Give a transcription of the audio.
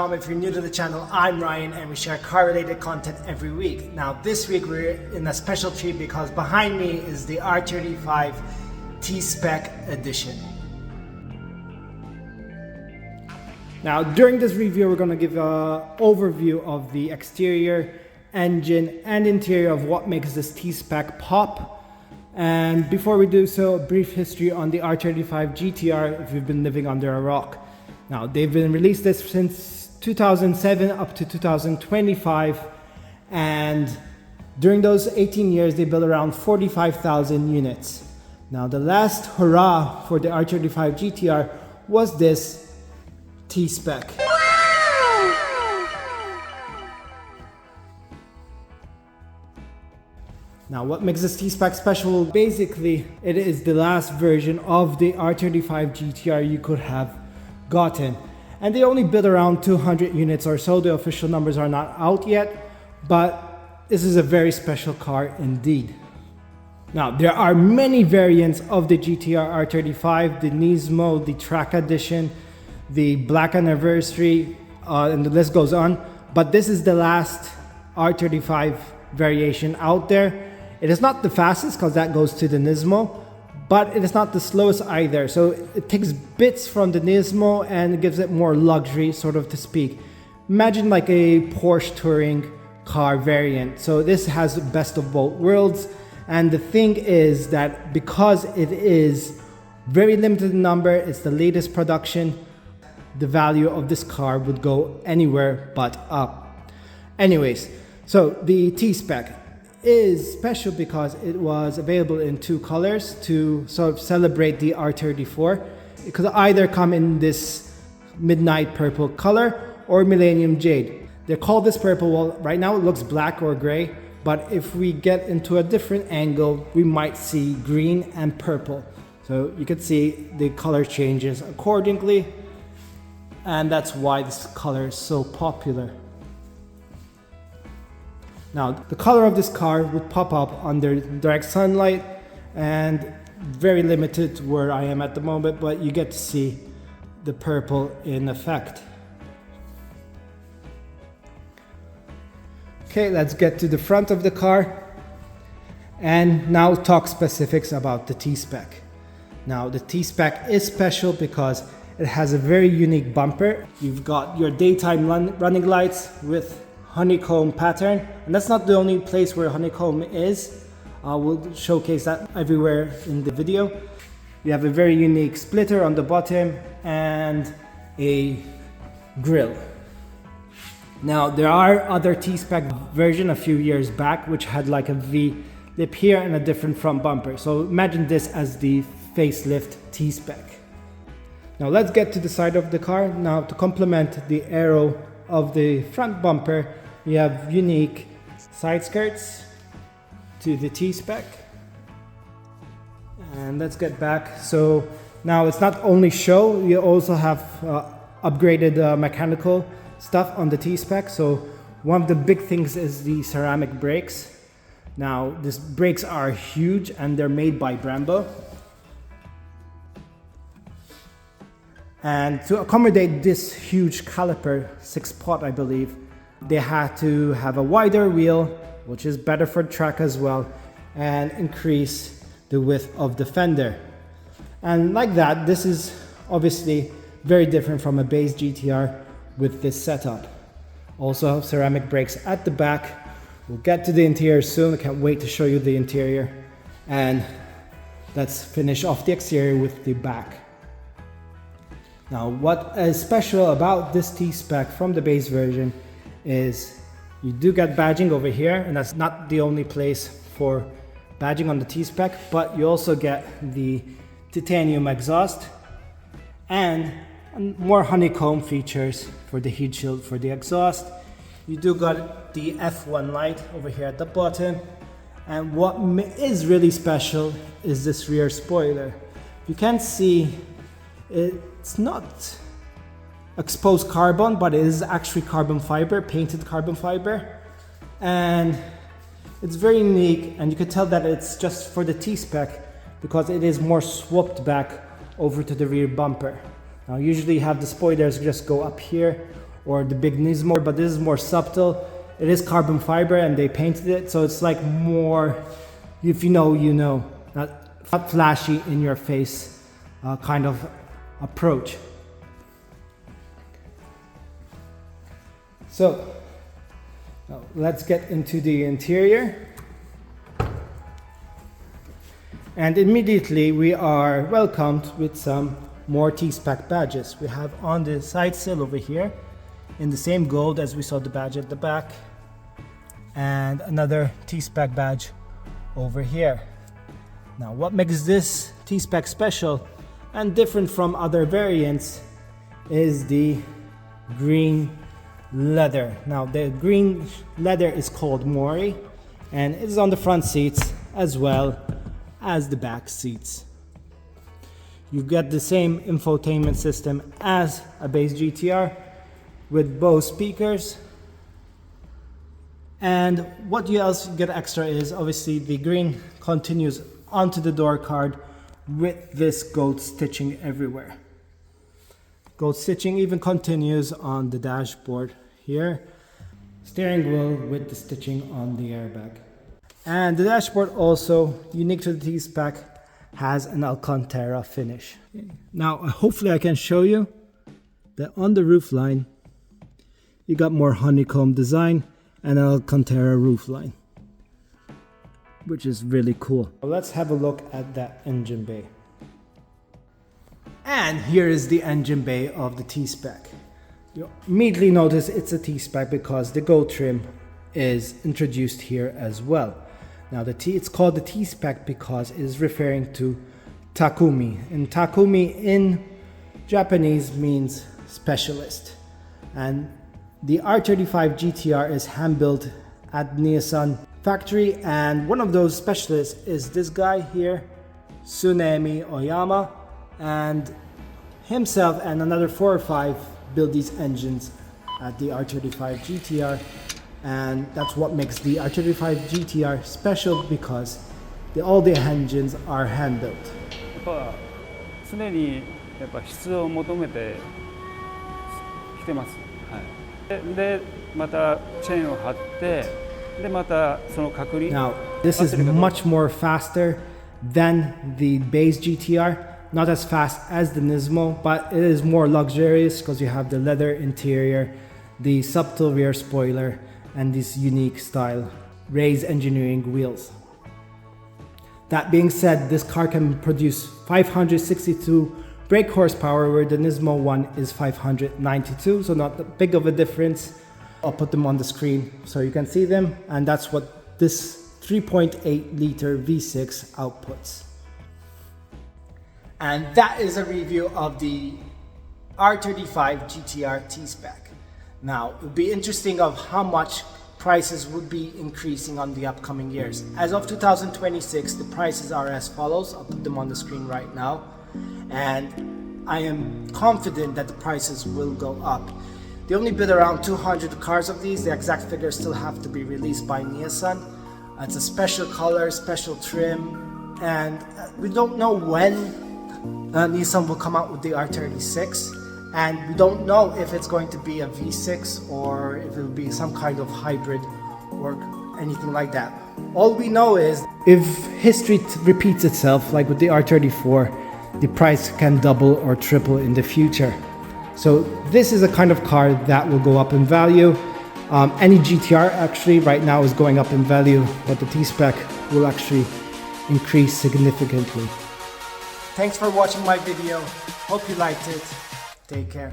welcome. If you're new to the channel, I'm Ryan and we share car related content every week. Now this week we're in a special treat because behind me is the R35 T-Spec edition. Now during this review we're going to give an overview of the exterior, engine and interior of what makes this T-Spec pop. And before we do so, a brief history on the R35 GTR if you've been living under a rock. Now they've been released this since 2007 up to 2025, and during those 18 years they built around 45,000 units. Now the last hurrah for the R35 GTR was this T-Spec. Now what makes this T-Spec special? Basically it is the last version of the R35 GTR you could have gotten, and they only built around 200 units or so. The official numbers are not out yet, but this is a very special car indeed. Now there are many variants of the GTR R35, the Nismo, the Track Edition, the Black Anniversary, and the list goes on, but this is the last R35 variation out there. It is not the fastest because that goes to the Nismo, but it is not the slowest either. So it takes bits from the Nismo and it gives it more luxury, sort of to speak. Imagine like a Porsche touring car variant. So this has best of both worlds. And the thing is that because it is very limited in number, it's the latest production, the value of this car would go anywhere but up. Anyways, so the T-Spec is special because it was available in two colors to sort of celebrate the R34. It could either come in this midnight purple color or Millennium Jade. They're called this purple. Well, right now it looks black or gray, but if we get into a different angle, we might see green and purple. So you can see the color changes accordingly, and that's why this color is so popular. Now, the color of this car would pop up under direct sunlight, and very limited where I am at the moment, but you get to see the purple in effect. Okay, let's get to the front of the car and now talk specifics about the T-Spec. Now, the T-Spec is special because it has a very unique bumper. You've got your daytime running lights with honeycomb pattern, and that's not the only place where honeycomb is. We'll showcase that everywhere in the video. You have a very unique splitter on the bottom and a grille. Now there are other T-Spec version a few years back which had like a V lip here and a different front bumper. So imagine this as the facelift T-Spec. Now let's get to the side of the car. Now to complement the aero of the front bumper, we have unique side skirts to the T-Spec. And let's get back. So now it's not only show, you also have upgraded mechanical stuff on the T-Spec. So one of the big things is the ceramic brakes. Now these brakes are huge and they're made by Brembo. And to accommodate this huge caliper, 6-pot I believe, they had to have a wider wheel, which is better for track as well, and increase the width of the fender. And like that, this is obviously very different from a base GTR with this setup. Also ceramic brakes at the back. We'll get to the interior soon. I can't wait to show you the interior. And let's finish off the exterior with the back. Now what is special about this T-Spec from the base version is you do get badging over here, and that's not the only place for badging on the T-Spec, but you also get the titanium exhaust and more honeycomb features for the heat shield for the exhaust. You do got the F1 light over here at the bottom, and what is really special is this rear spoiler. You can see it's not exposed carbon, but it is actually carbon fiber, painted carbon fiber, and it's very unique. And you can tell that it's just for the T-Spec because it is more swooped back over to the rear bumper. Now usually you have the spoilers just go up here or the big Nismo, but this is more subtle. It is carbon fiber and they painted it, so it's like more, if you know, you know, not flashy in your face kind of approach. So now let's get into the interior. And immediately we are welcomed with some more T-Spec badges. We have on the side sill over here in the same gold as we saw the badge at the back, and another T-Spec badge over here. Now what makes this T-Spec special and different from other variants is the green leather. Now the green leather is called Mori and it is on the front seats as well as the back seats. You get the same infotainment system as a base GTR with Bose speakers. And what you else get extra is obviously the green continues onto the door card with this gold stitching everywhere. Gold stitching even continues on the dashboard here. Steering wheel with the stitching on the airbag. And the dashboard also, unique to the T-Spec, has an Alcantara finish. Now hopefully I can show you that on the roofline you got more honeycomb design and an Alcantara roofline, which is really cool. Let's have a look at that engine bay. And here is the engine bay of the T-Spec. You immediately notice it's a T-Spec because the gold trim is introduced here as well. Now it's called the T-Spec because it is referring to Takumi. And Takumi in Japanese means specialist. And the R35 GTR is hand-built at Nissan factory, and one of those specialists is this guy here, Tsunemi Oyama, and himself and another 4 or 5 build these engines at the R35 GTR. And that's what makes the R35 GTR special, because all the engines are hand-built. 常にやっぱ質を求めてきてます。はい。でまたチェーンを張って、でまたその確認。Now this is much more faster than the base GTR. Not as fast as the Nismo, but it is more luxurious because you have the leather interior, the subtle rear spoiler, and this unique style raised engineering wheels. That being said, this car can produce 562 brake horsepower, where the Nismo one is 592, so not that big of a difference. I'll put them on the screen so you can see them, and that's what this 3.8 liter V6 outputs. And that is a review of the R35 GTR T-Spec. Now, it would be interesting of how much prices would be increasing on the upcoming years. As of 2026, the prices are as follows. I'll put them on the screen right now. And I am confident that the prices will go up. They only bid around 200 cars of these. The exact figures still have to be released by Nissan. It's a special color, special trim, and we don't know when Nissan will come out with the R36. And we don't know if it's going to be a V6 or if it will be some kind of hybrid or anything like that. All we know is if history repeats itself, like with the R34, the price can double or triple in the future. So this is a kind of car that will go up in value. Any GTR actually right now is going up in value, but the T-Spec will actually increase significantly. Thanks for watching my video. Hope you liked it. Take care.